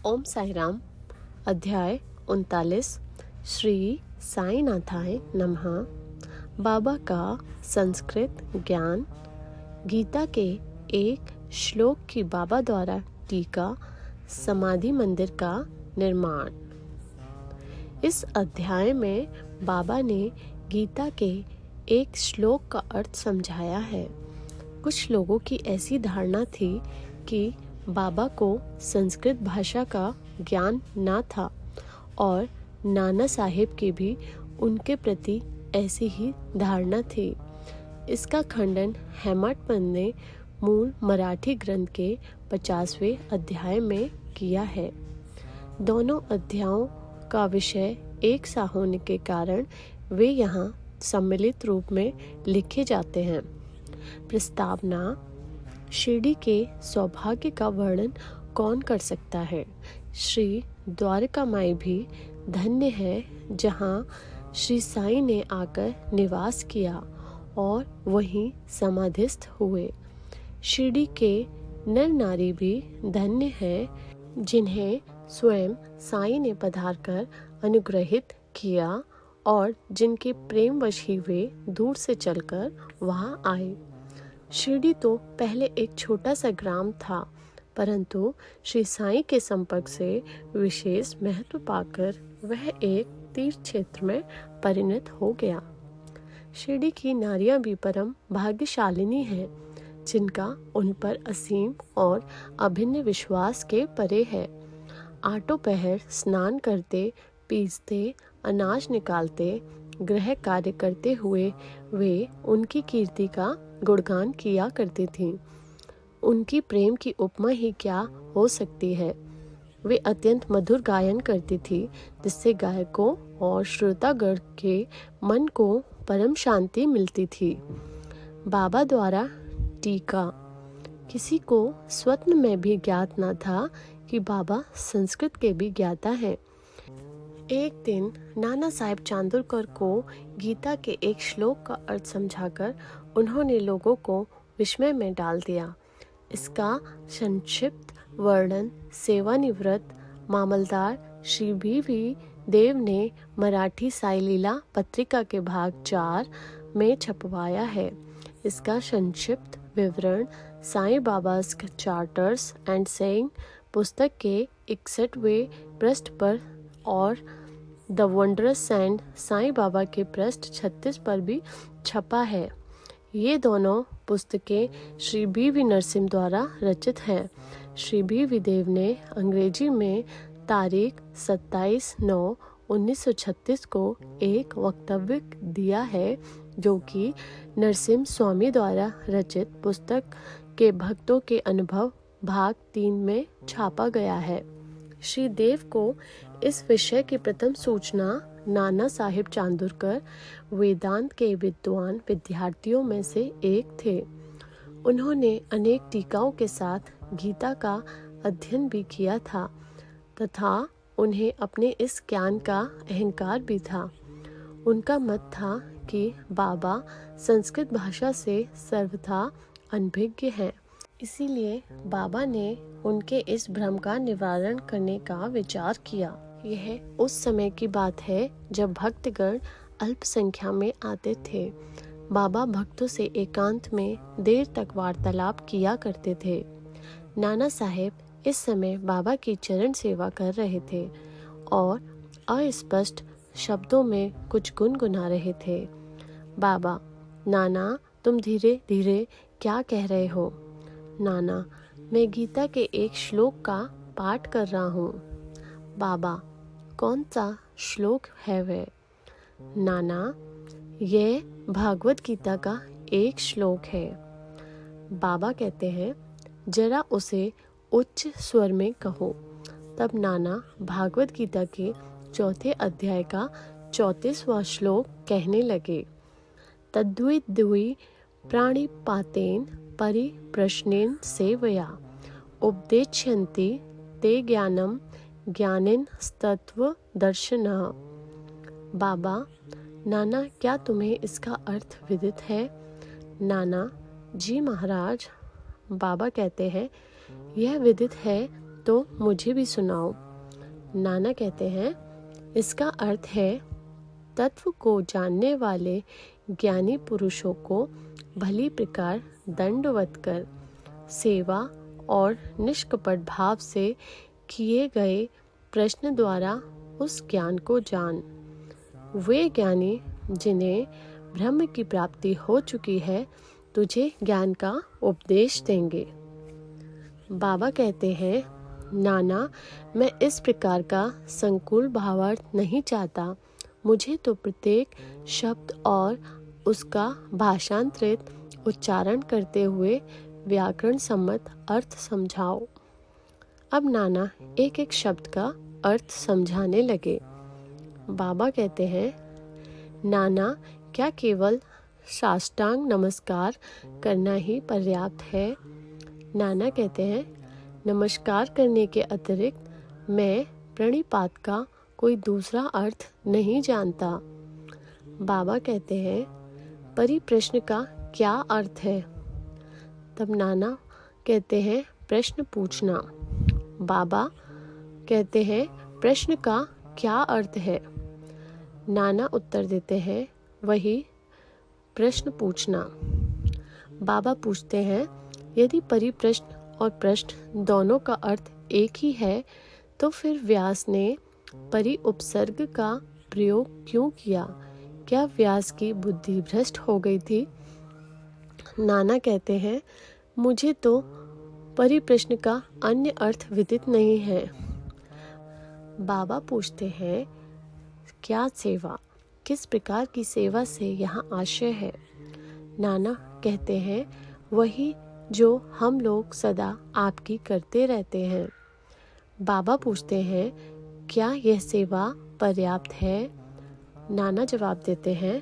ओम साई राम। अध्याय 39। श्री साईनाथाय नमः। बाबा का संस्कृत ज्ञान। गीता के एक श्लोक की बाबा द्वारा टीका। समाधि मंदिर का निर्माण। इस अध्याय में बाबा ने गीता के एक श्लोक का अर्थ समझाया है। कुछ लोगों की ऐसी धारणा थी कि बाबा को संस्कृत भाषा का ज्ञान ना था और नाना साहेब की भी उनके प्रति ऐसी ही धारणा थी। इसका खंडन हेमाडपंत ने मूल मराठी ग्रंथ के 50वें अध्याय में किया है। दोनों अध्यायों का विषय एक सा होने के कारण वे यहाँ सम्मिलित रूप में लिखे जाते हैं। प्रस्तावना। शिरडी के सौभाग्य का वर्णन कौन कर सकता है। श्री द्वारकामाई भी धन्य है जहाँ श्री साईं ने आकर निवास किया और वहीं समाधिस्थ हुए। शिरडी के नर नारी भी धन्य है जिन्हें स्वयं साईं ने पधारकर अनुग्रहित किया और जिनके प्रेमवश ही वे दूर से चलकर वहाँ आए। शिरडी तो पहले एक छोटा सा ग्राम था, परंतु श्री साईं के संपर्क से विशेष महत्व पाकर वह एक तीर्थ क्षेत्र में परिणत हो गया। शिरडी की नारियां भी परम भाग्यशालिनी हैं, जिनका उन पर असीम और अभिन्न विश्वास के परे है। आठों पहर स्नान करते, पीसते, अनाज निकालते, गृह कार्य करते हुए वे उनकी कीर्ति का गुणगान किया करती थीं। उनकी प्रेम की उपमा ही क्या हो सकती है। वे अत्यंत मधुर गायन करती थी, जिससे गायकों और श्रोतागण के मन को परम शांति मिलती थी। बाबा द्वारा टीका। किसी को स्वप्न में भी ज्ञात न था कि बाबा संस्कृत के भी ज्ञाता हैं। एक दिन नाना साहेब चांदुरकर को गीता के एक श्लोक का अर्थ समझाकर उन्होंने लोगों को विस्मय में डाल दिया। इसका संक्षिप्त वर्णन सेवानिवृत्त मामलदार श्री बी देव ने मराठी साई लीला पत्रिका के भाग 4 में छपवाया है। इसका संक्षिप्त विवरण साईं बाबास चार्टर्स एंड सेइंग पुस्तक के 61वें पृष्ठ पर और the wondrous sand Sai Baba के पृष्ठ 36 पर भी छपा है। ये दोनों पुस्तकें श्री बी नरसिम्हा द्वारा रचित हैं। श्री बी देव ने अंग्रेजी में तारीख 27/9/1936 को एक वक्तव्य दिया है, जो कि नरसिम्हा स्वामी द्वारा रचित पुस्तक के भक्तों के अनुभव भाग 3 में छापा गया है। श्री देव को इस विषय की प्रथम सूचना नाना साहिब चांदुरकर वेदांत के विद्वान विद्यार्थियों में से एक थे। उन्होंने अनेक टीकाओं के साथ गीता का अध्ययन भी किया था तथा उन्हें अपने इस ज्ञान का अहंकार भी था। उनका मत था कि बाबा संस्कृत भाषा से सर्वथा अनभिज्ञ हैं। इसीलिए बाबा ने उनके इस भ्रम का निवारण करने का विचार किया। यह उस समय की बात है जब भक्तगण अल्प संख्या में आते थे। बाबा भक्तों से एकांत में देर तक वार्तालाप किया करते थे। नाना साहेब इस समय बाबा की चरण सेवा कर रहे थे और अस्पष्ट शब्दों में कुछ गुनगुना रहे थे। बाबा, नाना तुम धीरे धीरे क्या कह रहे हो? नाना, मैं गीता के एक श्लोक का पाठ कर रहा हूँ। बाबा, कौन सा श्लोक है वह? नाना, यह भागवत गीता का एक श्लोक है। बाबा कहते हैं, जरा उसे उच्च स्वर में कहो। तब नाना भागवत गीता के 4थे अध्याय का 34वां श्लोक कहने लगे। तद्विद्वि प्राणिपातेन परिप्रश्नेन सेवया उपदेक्ष्यन्ति ते ज्ञानम ज्ञानेन तत्त्वदर्शिनः। बाबा, नाना क्या तुम्हें इसका अर्थ विदित है? नाना, जी महाराज। बाबा कहते हैं, यह विदित है तो मुझे भी सुनाओ। नाना कहते हैं, इसका अर्थ है तत्व को जानने वाले ज्ञानी पुरुषों को भली प्रकार दंडवत कर सेवा और निष्कपट भाव से किए गए प्रश्न द्वारा उस ज्ञान को जान। वे ज्ञानी जिन्हें ब्रह्म की प्राप्ति हो चुकी है तुझे ज्ञान का उपदेश देंगे। बाबा कहते हैं, नाना, मैं इस प्रकार का संकुल भावार्थ नहीं चाहता। मुझे तो प्रत्येक शब्द और उसका भाषांतरित उच्चारण करते हुए व्याकरण सम्मत अर्थ समझाओ। अब नाना एक एक शब्द का अर्थ समझाने लगे। बाबा कहते हैं, नाना, क्या केवल साष्टांग नमस्कार करना ही पर्याप्त है? नाना कहते हैं, नमस्कार करने के अतिरिक्त मैं प्रणिपात का कोई दूसरा अर्थ नहीं जानता। बाबा कहते हैं, परिप्रश्न का क्या अर्थ है? तब नाना कहते हैं, प्रश्न पूछना। बाबा कहते हैं, प्रश्न का क्या अर्थ है? नाना उत्तर देते हैं, वही प्रश्न पूछना। बाबा पूछते हैं, यदि परिप्रश्न और प्रश्न दोनों का अर्थ एक ही है तो फिर व्यास ने परि उपसर्ग का प्रयोग क्यों किया? क्या व्यास की बुद्धि भ्रष्ट हो गई थी? नाना कहते हैं, मुझे तो परिप्रश्न का अन्य अर्थ विदित नहीं है। बाबा पूछते हैं, क्या सेवा? किस प्रकार की सेवा से यहाँ आशय है? नाना कहते हैं, वही जो हम लोग सदा आपकी करते रहते हैं। बाबा पूछते हैं, क्या यह सेवा पर्याप्त है? नाना जवाब देते हैं,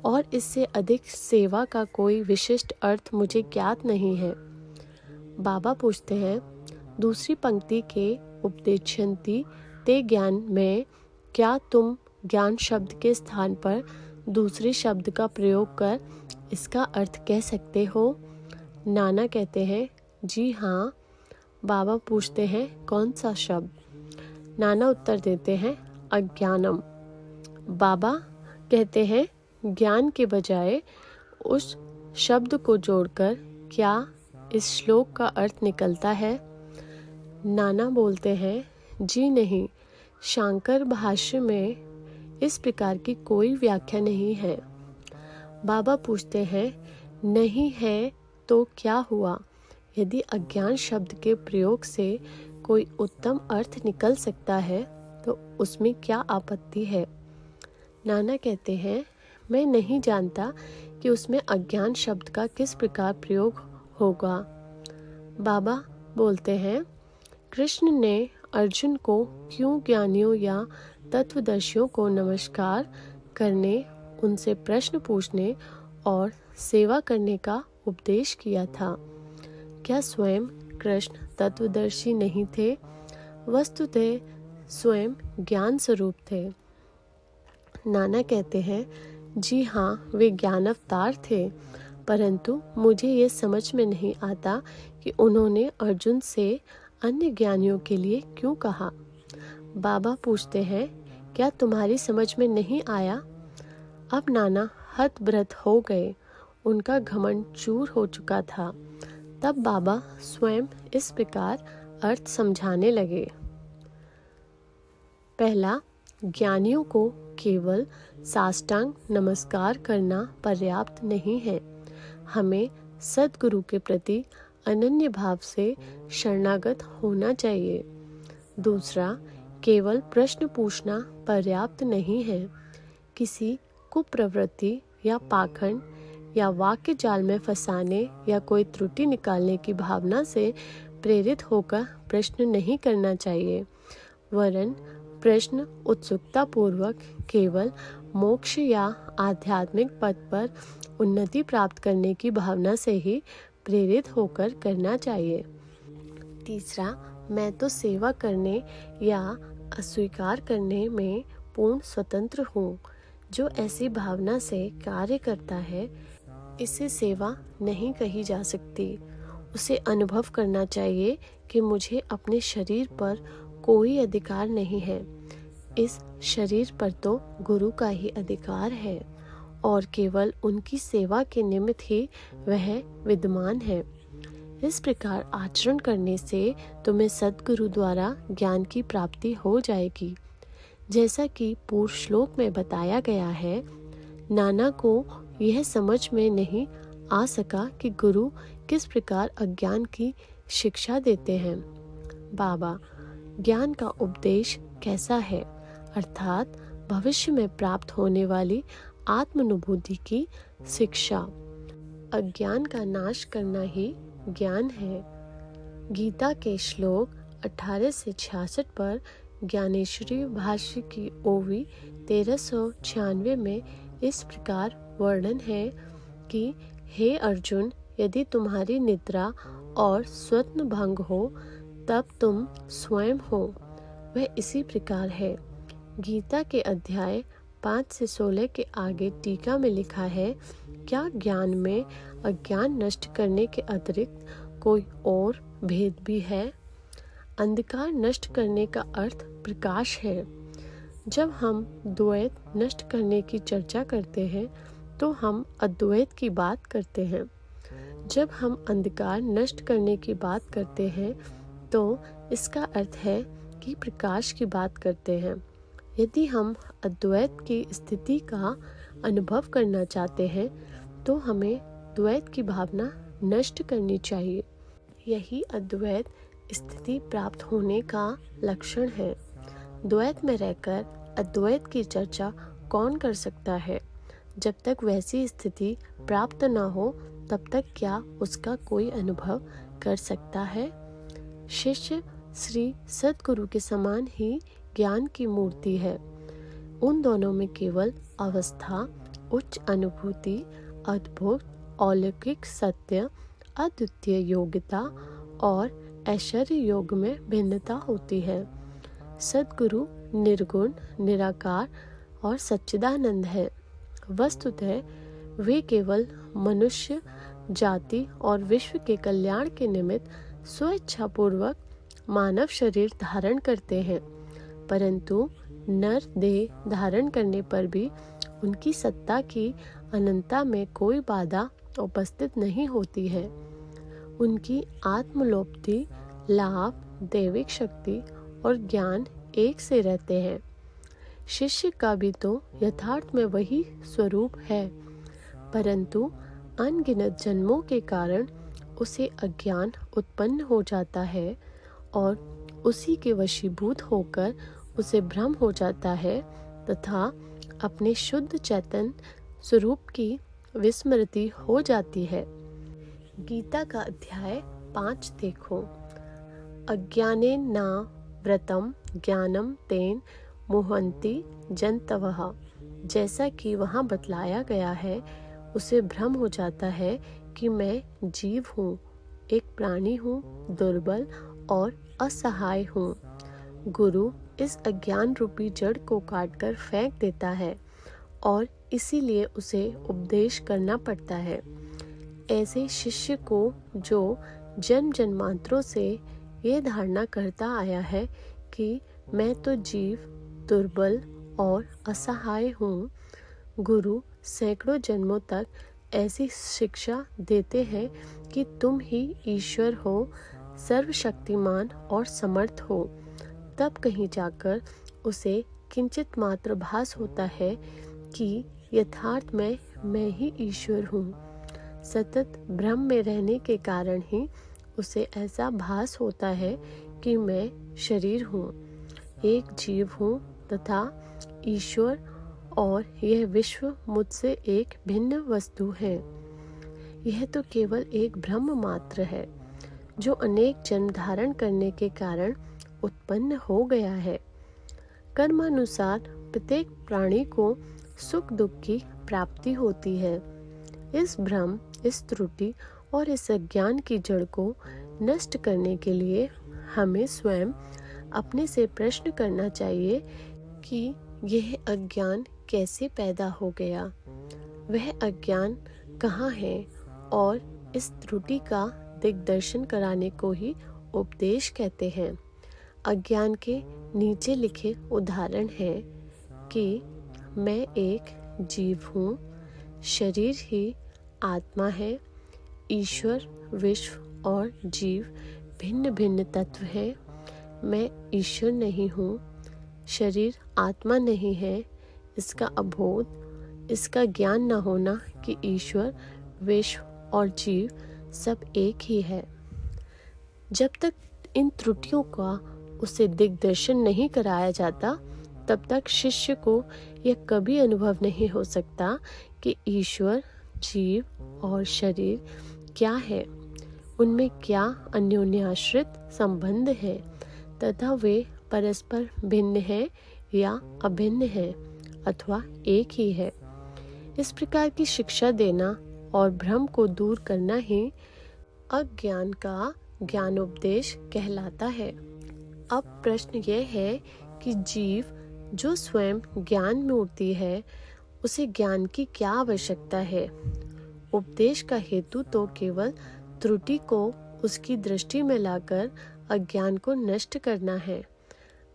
और इससे अधिक सेवा का कोई विशिष्ट अर्थ मुझे ज्ञात नहीं है। बाबा पूछते हैं, दूसरी पंक्ति के उपदेशंति ते ज्ञान में क्या तुम ज्ञान शब्द के स्थान पर दूसरे शब्द का प्रयोग कर इसका अर्थ कह सकते हो? नाना कहते हैं, जी हाँ। बाबा पूछते हैं, कौन सा शब्द? नाना उत्तर देते हैं, अज्ञानम। बाबा कहते हैं, ज्ञान के बजाय उस शब्द को जोड़कर क्या इस श्लोक का अर्थ निकलता है? नाना बोलते हैं, जी नहीं, शांकर भाष्य में इस प्रकार की कोई व्याख्या नहीं है। बाबा पूछते हैं, नहीं है तो क्या हुआ? यदि अज्ञान शब्द के प्रयोग से कोई उत्तम अर्थ निकल सकता है तो उसमें क्या आपत्ति है? नाना कहते हैं, मैं नहीं जानता कि उसमें अज्ञान शब्द का किस प्रकार प्रयोग होगा। बाबा बोलते हैं, कृष्ण ने अर्जुन को क्यों ज्ञानियों या तत्वदर्शियों को नमस्कार करने, उनसे प्रश्न पूछने और सेवा करने का उपदेश किया था? क्या स्वयं कृष्ण तत्वदर्शी नहीं थे? वस्तुतः स्वयं ज्ञान स्वरूप थे। नाना कहते हैं, जी हाँ, वे ज्ञान अवतार थे, परंतु मुझे ये समझ में नहीं आता कि उन्होंने अर्जुन से अन्य ज्ञानियों के लिए क्यों कहा। बाबा पूछते हैं, क्या तुम्हारी समझ में नहीं आया? अब नाना हतप्रभ हो गए, उनका घमंड चूर हो चुका था। तब बाबा स्वयं इस प्रकार अर्थ समझाने लगे। पहला, ज्ञानियों को केवल साष्टांग नमस्कार करना पर्याप्त नहीं है। हमें सद्गुरु के प्रति अनन्य भाव से शरणागत होना चाहिए। दूसरा, केवल प्रश्न पूछना पर्याप्त नहीं है। किसी कुप्रवृत्ति या पाखंड या वाक्य जाल में फंसाने या कोई त्रुटि निकालने की भावना से प्रेरित होकर प्रश्न नहीं करना चाहिए, वरन प्रश्न उत्सुकता पूर्वक केवल मोक्ष या आध्यात्मिक पद पर उन्नति प्राप्त करने की भावना से ही प्रेरित होकर करना चाहिए। तीसरा, मैं तो सेवा करने या अस्वीकार करने में पूर्ण स्वतंत्र हूँ। जो ऐसी भावना से कार्य करता है, इसे सेवा नहीं कही जा सकती। उसे अनुभव करना चाहिए कि मुझे अपने शरीर पर कोई अधिकार नहीं है। इस शरीर पर तो गुरु का ही अधिकार है और केवल उनकी सेवा के निमित्त ही वह विद्यमान है। इस प्रकार आचरण करने से तुम्हें सद्गुरु द्वारा ज्ञान की प्राप्ति हो जाएगी। जैसा कि पूर्व श्लोक में बताया गया है, नाना को यह समझ में नहीं आ सका कि गुरु किस प्रकार अज्ञान की शिक्षा देते हैं। बाबा, ज्ञान का उपदेश कैसा है, अर्थात भविष्य में प्राप्त होने वाली आत्मानुभूति की शिक्षा। अज्ञान का नाश करना ही ज्ञान है। गीता के श्लोक 18 से 66 पर ज्ञानेश्वरी भाष्य की ओवी 1396 में इस प्रकार वर्णन है कि हे अर्जुन, यदि तुम्हारी निद्रा और स्वप्न भंग हो तब तुम स्वयं हो। वह इसी प्रकार है। गीता के अध्याय 5 से 16 के आगे टीका में लिखा है, क्या ज्ञान में अज्ञान नष्ट करने के अतिरिक्त कोई और भेद भी है? अंधकार नष्ट करने का अर्थ प्रकाश है। जब हम द्वैत नष्ट करने की चर्चा करते हैं तो हम अद्वैत की बात करते हैं। जब हम अंधकार नष्ट करने की बात करते हैं तो इसका अर्थ है कि प्रकाश की बात करते हैं। यदि हम अद्वैत की स्थिति का अनुभव करना चाहते हैं तो हमें द्वैत की भावना नष्ट करनी चाहिए। यही अद्वैत स्थिति प्राप्त होने का लक्षण है। द्वैत में रहकर अद्वैत की चर्चा कौन कर सकता है? जब तक वैसी स्थिति प्राप्त न हो तब तक क्या उसका कोई अनुभव कर सकता है? शिष्य श्री सद्गुरु के समान ही ज्ञान की मूर्ति है। उन दोनों में केवल अवस्था, उच्च अनुभूति, अद्भुत अलौकिक सत्य, अद्वितीय योग्यता और ऐश्वर्य योग में भिन्नता होती है। सद्गुरु निर्गुण, निराकार और सच्चिदानंद है। वस्तुतः वे केवल मनुष्य जाति और विश्व के कल्याण के निमित्त स्वेच्छापूर्वक मानव शरीर धारण करते हैं, परंतु नर देह धारण करने पर भी उनकी सत्ता की अनंतता में कोई बाधा उपस्थित नहीं होती है। उनकी आत्मलोप्ति, लाभ, दैविक शक्ति और ज्ञान एक से रहते हैं। शिष्य का भी तो यथार्थ में वही स्वरूप है, परंतु अनगिनत जन्मों के कारण उसे अज्ञान उत्पन्न हो जाता है और उसी के वशीभूत होकर उसे भ्रम हो जाता है तथा अपने शुद्ध चैतन्य स्वरूप की विस्मृति हो जाती है। गीता का अध्याय 5 देखो। अज्ञानेन न व्रतम ज्ञानम तेन मुह्यन्ति जन्तवः। जैसा कि वहाँ बतलाया गया है, उसे भ्रम हो जाता है कि मैं जीव हूँ, एक प्राणी हूँ, दुर्बल और असहाय हूँ। गुरु इस अज्ञान रूपी जड़ को काटकर फेंक देता है और इसीलिए उसे उपदेश करना पड़ता है। ऐसे शिष्य को जो जन्म जन्मांतरों से ये धारणा करता आया है कि मैं तो जीव, दुर्बल और असहाय हूँ, गुरु सैकड़ों जन्मों तक ऐसी शिक्षा देते हैं कि तुम ही ईश्वर हो, सर्वशक्तिमान और समर्थ हो। तब कहीं जाकर उसे किंचित मात्र भास होता है कि यथार्थ में मैं ही ईश्वर हूँ। सतत भ्रम में रहने के कारण ही उसे ऐसा भास होता है कि मैं शरीर हूँ, एक जीव हूँ तथा ईश्वर और यह विश्व मुझसे एक भिन्न वस्तु है। यह तो केवल एक भ्रम मात्र है जो अनेक जन्म धारण करने के कारण उत्पन्न हो गया है। कर्मानुसार प्रत्येक प्राणी को सुख दुख की प्राप्ति होती है। इस भ्रम, इस त्रुटि और इस अज्ञान की जड़ को नष्ट करने के लिए हमें स्वयं अपने से प्रश्न करना चाहिए कि यह अज्ञान कैसे पैदा हो गया, वह अज्ञान कहाँ है और इस त्रुटि का दिग्दर्शन कराने को ही उपदेश कहते हैं। अज्ञान के नीचे लिखे उदाहरण हैं कि मैं एक जीव हूँ, शरीर ही आत्मा है, ईश्वर, विश्व और जीव भिन्न भिन्न तत्व हैं। मैं ईश्वर नहीं हूँ, शरीर आत्मा नहीं है। इसका अबोध, इसका ज्ञान न होना कि ईश्वर, विश्व और जीव सब एक ही है। जब तक इन त्रुटियों का उसे दिग्दर्शन नहीं कराया जाता, तब तक शिष्य को यह कभी अनुभव नहीं हो सकता कि ईश्वर, जीव और शरीर क्या है, उनमें क्या अन्योन्याश्रित संबंध है तथा वे परस्पर भिन्न है या अभिन्न है अथवा एक ही है। इस प्रकार की शिक्षा देना और भ्रम को दूर करना ही अज्ञान का ज्ञानोपदेश कहलाता है। अब प्रश्न यह है कि जीव जो स्वयं ज्ञान मूर्ति है, उसे ज्ञान की क्या आवश्यकता है। उपदेश का हेतु तो केवल त्रुटि को उसकी दृष्टि में लाकर अज्ञान को नष्ट करना है।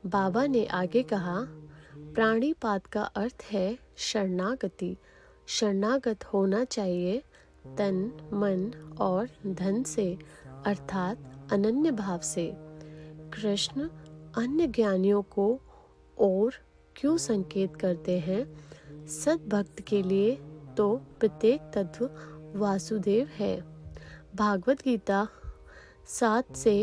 बाबा ने आगे कहा, प्राणीपात का अर्थ है शरणागति। शरणागत होना चाहिए तन, मन और धन से, अर्थात अनन्य भाव से। कृष्ण अन्य ज्ञानियों को और क्यों संकेत करते हैं? सद्भक्त के लिए तो प्रत्येक तत्व वासुदेव है। भागवत गीता 7 से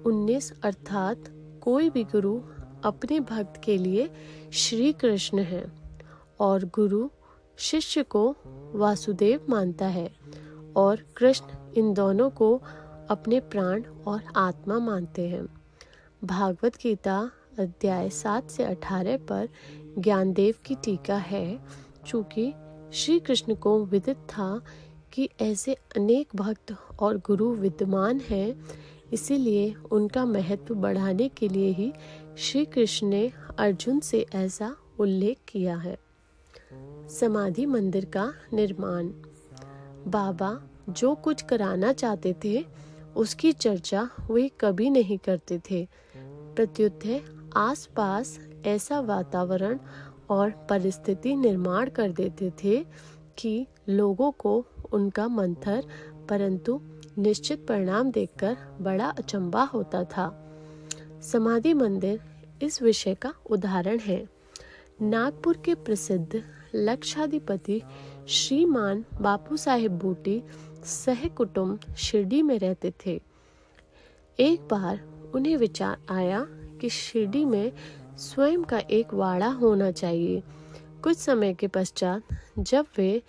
19 अर्थात कोई भी गुरु अपने भक्त के लिए श्री कृष्ण है और गुरु शिष्य को वासुदेव मानता है और कृष्ण इन दोनों को अपने प्राण और आत्मा मानते हैं। भागवत गीता अध्याय 7 से 18 पर ज्ञानदेव की टीका है। चूँकि श्री कृष्ण को विदित था कि ऐसे अनेक भक्त और गुरु विद्यमान हैं, इसीलिए उनका महत्व बढ़ाने के लिए ही श्री कृष्ण ने अर्जुन से ऐसा उल्लेख किया है। समाधि मंदिर का निर्माण। बाबा जो कुछ कराना चाहते थे उसकी चर्चा वे कभी नहीं करते थे। प्रत्युत आसपास ऐसा वातावरण और परिस्थिति निर्माण कर देते थे कि लोगों को उनका मंथर परंतु निश्चित परिणाम देखकर बड़ा अचंभा होता था। समाधि मंदिर इस विषय का उदाहरण है। नागपुर के प्रसिद्ध लक्षाधिपति श्रीमान बापू साहेब बूटी सह कुटुंब शिरडी में रहते थे। एक बार उन्हें विचार आया कि शिरडी में स्वयं का एक वाड़ा होना चाहिए। कुछ समय के पश्चात जब वे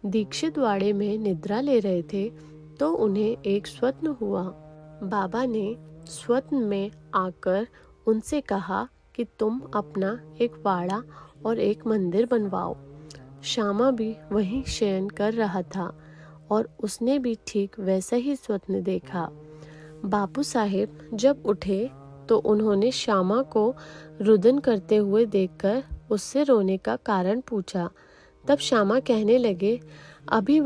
दीक्षित वाड़े में निद्रा ले रहे थे तो उन्हें एक स्वप्न हुआ। बाबा ने स्वप्न में आकर उनसे कहा कि तुम अपना एक वाड़ा और एक मंदिर बनवाओ। श्यामा भी वहीं शयन कर रहा था और उसने भी ठीक वैसा ही स्वप्न देखा। बापू साहेब जब उठे तो उन्होंने श्यामा को रुदन करते हुए देखकर उससे रोने का कारण पूछा। तब श्यामा कहने लगे, अभी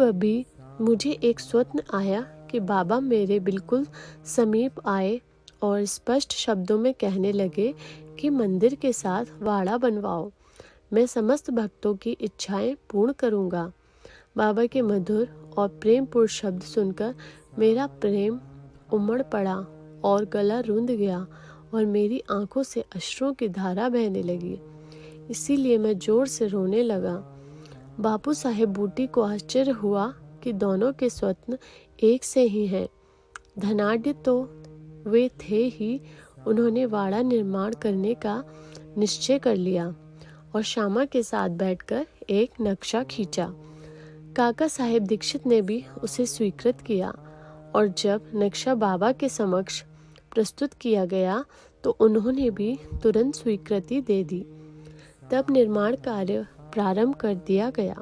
मुझे एक स्वप्न आया कि बाबा मेरे बिल्कुल समीप आए और स्पष्ट शब्दों में कहने लगे कि मंदिर के साथ वाड़ा बनवाओ, मैं समस्त भक्तों की इच्छाएं पूर्ण करूंगा। बाबा के मधुर और प्रेमपूर्ण शब्द सुनकर मेरा प्रेम उमड़ पड़ा और गला रूंध गया और मेरी आंखों से अश्रुओं की धारा बहने लगी। इसीलिए मैं जोर से रोने लगा। बापू साहेब बूटी को आश्चर्य हुआ कि दोनों के स्वप्न एक से ही हैं। धनाढ्य तो वे थे ही। उन्होंने वाड़ा निर्माण करने का निश्चय कर लिया और श्यामा के साथ बैठकर एक नक्शा खींचा। काका साहेब दीक्षित ने भी उसे स्वीकृत किया और जब नक्शा बाबा के समक्ष प्रस्तुत किया गया तो उन्होंने भी तुरंत स्वीकृति दे दी। तब निर्माण कार्य प्रारंभ कर दिया गया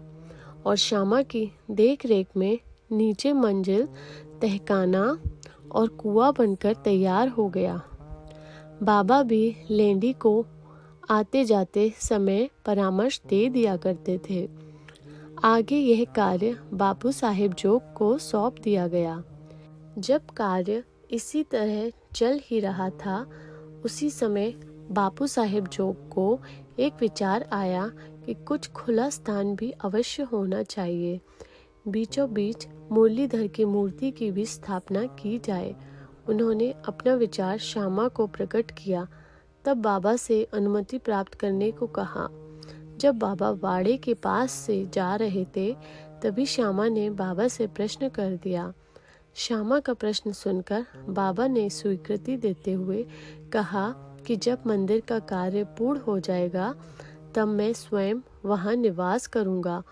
और श्यामा की देख रेख में नीचे मंजिल, तहखाना और कुआं बनकर तैयार हो गया। बाबा भी लेंडी को आते जाते समय परामर्श दे दिया करते थे। आगे यह कार्य बापू साहेब जोग को सौंप दिया गया। जब कार्य इसी तरह चल ही रहा था, उसी समय बापू साहेब जोग को एक विचार आया कि कुछ खुला स्थान भी अवश्य होना चाहिए। बीचों बीच मुरलीधर की मूर्ति की भी स्थापना की जाए। उन्होंने अपना विचार श्यामा को प्रकट किया। तब बाबा से अनुमति प्राप्त करने को कहा। जब बाबा वाड़े के पास से जा रहे थे, तभी श्यामा ने बाबा से प्रश्न कर दिया। श्यामा का प्रश्न सुनकर बाबा ने स्वीकृति देते हुए कहा कि जब मंदिर का कार्य पूर्ण हो जाएगा, तब मैं स्वयं वहां निवास करूंगा।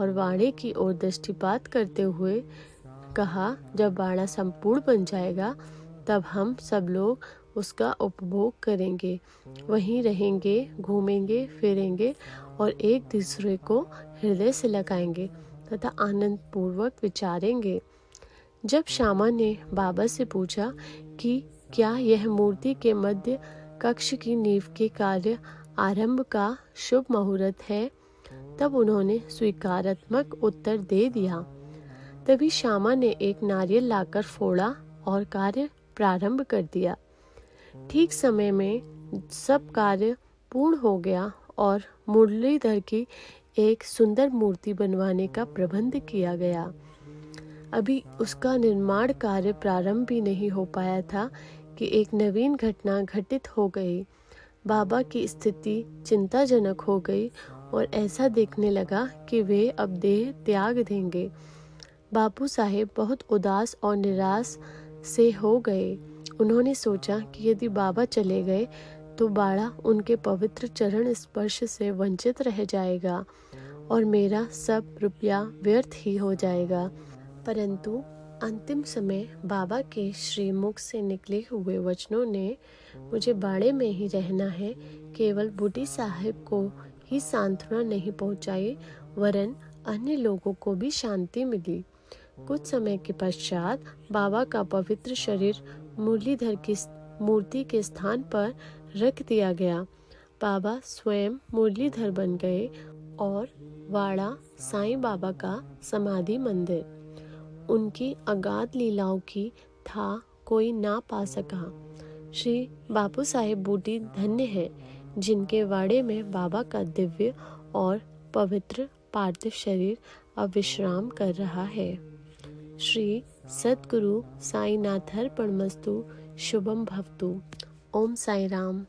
और वाड़े की ओर दृष्टिपात करते हुए कहा, जब वाड़ा संपूर्ण बन जाएगा, तब हम सब लोग उसका उपभोग करेंगे, वहीं रहेंगे, घूमेंगे फिरेंगे और एक दूसरे को हृदय से लगाएंगे तथा आनंद पूर्वक विचारेंगे। जब श्यामा ने बाबा से पूछा कि क्या यह मूर्ति के मध्य कक्ष की नींव के कार्य आरंभ का शुभ मुहूर्त है, तब उन्होंने स्वीकारात्मक उत्तर दे दिया। तभी श्यामा ने एक नारियल लाकर फोड़ा और कार्य प्रारंभ कर दिया। ठीक समय में सब कार्य पूर्ण हो गया और मुरलीधर की एक सुंदर मूर्ति बनवाने का प्रबंध किया गया। अभी उसका निर्माण कार्य प्रारंभ भी नहीं हो पाया था कि एक नवीन घटना घटित हो गई। बाबा की स्थिति चिंताजनक हो गई और ऐसा देखने लगा कि वे अब देह त्याग देंगे। बापू साहेब बहुत उदास और निराश से हो गए। उन्होंने सोचा कि यदि बाबा चले गए तो बाड़ा उनके पवित्र चरण स्पर्श से वंचित रह जाएगा और मेरा सब रुपया व्यर्थ ही हो जाएगा। परंतु अंतिम समय बाबा के श्रीमुख से निकले हुए वचनों ने मुझे बाड़े में ही रहना है, केवल बूटी साहिब को ही सांत्वना नहीं पहुंचाई, वरन अन्य लोगों को भी शांति मिली। कुछ समय के पश्चात बाबा का पवित्र शरीर मुरलीधर की मूर्ति के स्थान पर रख दिया गया। बाबा स्वयं मुरलीधर बन गए और वाड़ा साईं बाबा का समाधि मंदिर। उनकी अगाध लीलाओं की था कोई ना पा सका। श्री बापू साहेब बूटी धन्य है, जिनके वाड़े में बाबा का दिव्य और पवित्र पार्थिव शरीर अब विश्राम कर रहा है। श्री सद्गुरु साईनाथर्पणमस्तु। शुभम भवतु। ओम साई राम।